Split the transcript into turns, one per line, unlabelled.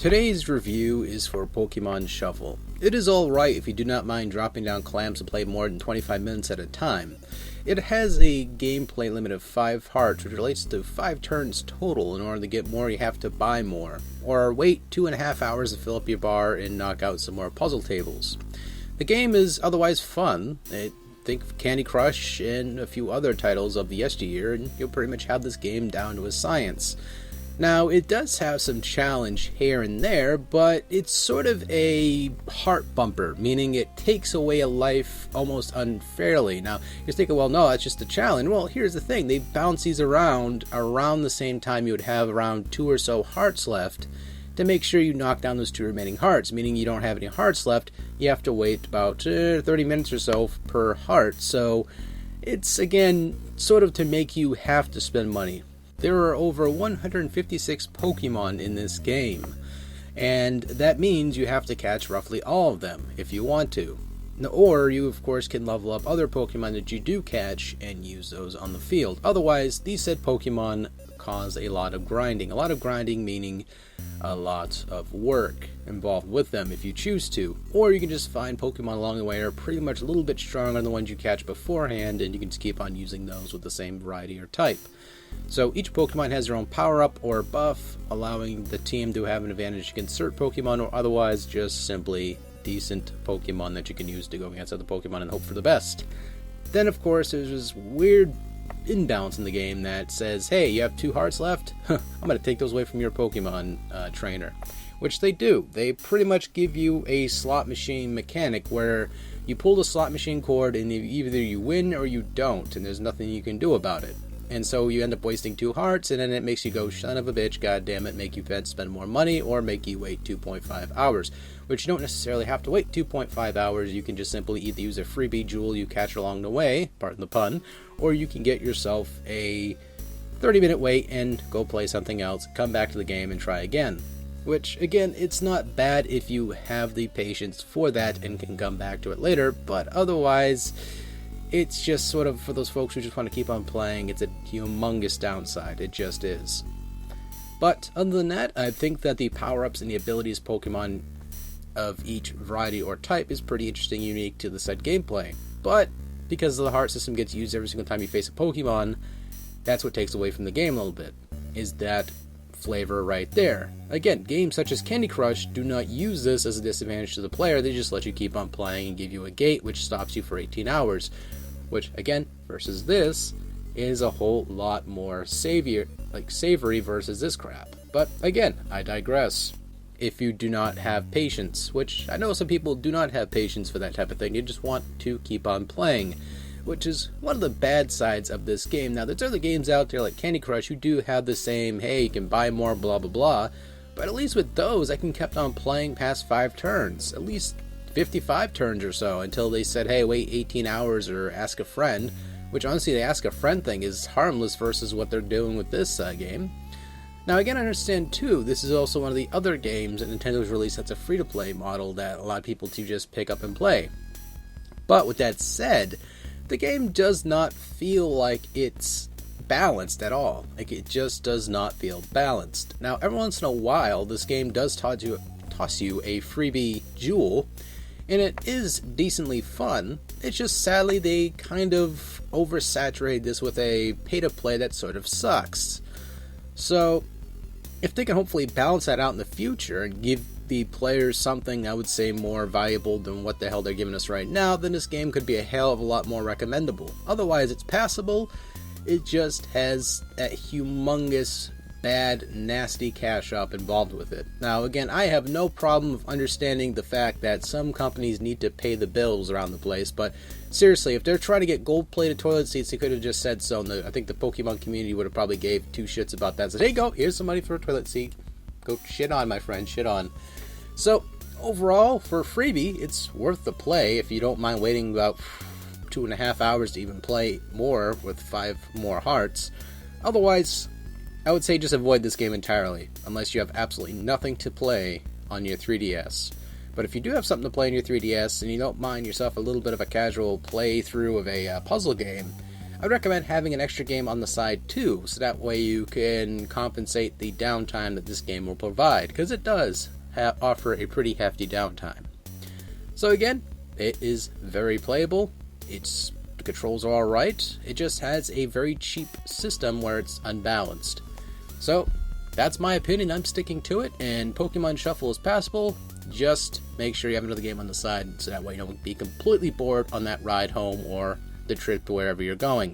Today's review is for Pokemon Shuffle. It is alright if you do not mind dropping down clams to play more than 25 minutes at a time. It has a gameplay limit of 5 hearts, which relates to 5 turns total. In order to get more, you have to buy more, or wait 2.5 hours to fill up your bar and knock out some more puzzle tables. The game is otherwise fun. Think of Candy Crush and a few other titles of the yesteryear, and you'll pretty much have this game down to a science. Now, it does have some challenge here and there, but it's sort of a heart bumper, meaning it takes away a life almost unfairly. Now, you're thinking, well, no, that's just a challenge. Well, here's the thing. They bounce these around the same time you would have around 2 or so hearts left to make sure you knock down those 2 remaining hearts, meaning you don't have any hearts left. You have to wait about 30 minutes or so per heart. So it's, again, sort of to make you have to spend money. There are over 156 Pokemon in this game, and that means you have to catch roughly all of them if you want to. Or you, of course, can level up other Pokemon that you do catch and use those on the field. Otherwise, these said Pokemon cause a lot of grinding. A lot of grinding meaning a lot of work involved with them if you choose to. Or you can just find Pokemon along the way that are pretty much a little bit stronger than the ones you catch beforehand, and you can just keep on using those with the same variety or type. So each Pokemon has their own power-up or buff, allowing the team to have an advantage against certain Pokemon, or otherwise just simply decent Pokemon that you can use to go against other Pokemon and hope for the best. Then, of course, there's this weird imbalance in the game that says, hey, you have 2 hearts left? I'm going to take those away from your Pokemon trainer. Which they do. They pretty much give you a slot machine mechanic where you pull the slot machine cord and either you win or you don't, and there's nothing you can do about it. And so you end up wasting 2 hearts, and then it makes you go, son of a bitch, god damn it, make you spend more money, or make you wait 2.5 hours. Which you don't necessarily have to wait 2.5 hours, you can just simply either use a freebie jewel you catch along the way, pardon the pun, or you can get yourself a 30-minute wait and go play something else, come back to the game and try again. Which, again, it's not bad if you have the patience for that and can come back to it later, but otherwise, it's just sort of for those folks who just want to keep on playing, it's a humongous downside. It just is. But other than that, I think that the power-ups and the abilities Pokemon of each variety or type is pretty interesting and unique to the said gameplay. But because the heart system gets used every single time you face a Pokemon, that's what takes away from the game a little bit, is that flavor right there. Again, games such as Candy Crush do not use this as a disadvantage to the player. They just let you keep on playing and give you a gate which stops you for 18 hours. Which, again, versus this, is a whole lot more savory versus this crap. But, again, I digress. If you do not have patience, which I know some people do not have patience for that type of thing, you just want to keep on playing, which is one of the bad sides of this game. Now, there's other games out there like Candy Crush who do have the same, hey, you can buy more, blah, blah, blah, but at least with those, I can kept on playing past 5 turns, at least 55 turns or so, until they said, hey, wait 18 hours or ask a friend, which honestly, the ask a friend thing is harmless versus what they're doing with this game. Now, again, I understand too, this is also one of the other games that Nintendo's released that's a free-to-play model that a lot of people to just pick up and play. But with that said, the game does not feel like it's balanced at all. Like, it just does not feel balanced. Now, every once in a while, this game does toss you a freebie jewel, and it is decently fun. It's just sadly they kind of oversaturate this with a pay-to-play that sort of sucks. So, if they can hopefully balance that out in the future and give the players something I would say more valuable than what the hell they're giving us right now, then this game could be a hell of a lot more recommendable. Otherwise, it's passable. It just has a humongous, bad, nasty cash up involved with it. Now, again, I have no problem of understanding the fact that some companies need to pay the bills around the place, but seriously, if they're trying to get gold-plated toilet seats, they could have just said so. I think the Pokemon community would have probably gave 2 shits about that. Said, hey, here's some money for a toilet seat. Go shit on, my friend, shit on. So, overall, for a freebie, it's worth the play if you don't mind waiting about 2.5 hours to even play more with 5 more hearts. Otherwise, I would say just avoid this game entirely, unless you have absolutely nothing to play on your 3DS. But if you do have something to play on your 3DS, and you don't mind yourself a little bit of a casual playthrough of a puzzle game, I would recommend having an extra game on the side too, so that way you can compensate the downtime that this game will provide, because it does offer a pretty hefty downtime. So again, it is very playable. The controls are alright. It just has a very cheap system where it's unbalanced. So that's my opinion. I'm sticking to it, and Pokemon Shuffle is passable. Just make sure you have another game on the side, so that way you don't be completely bored on that ride home or the trip to wherever you're going.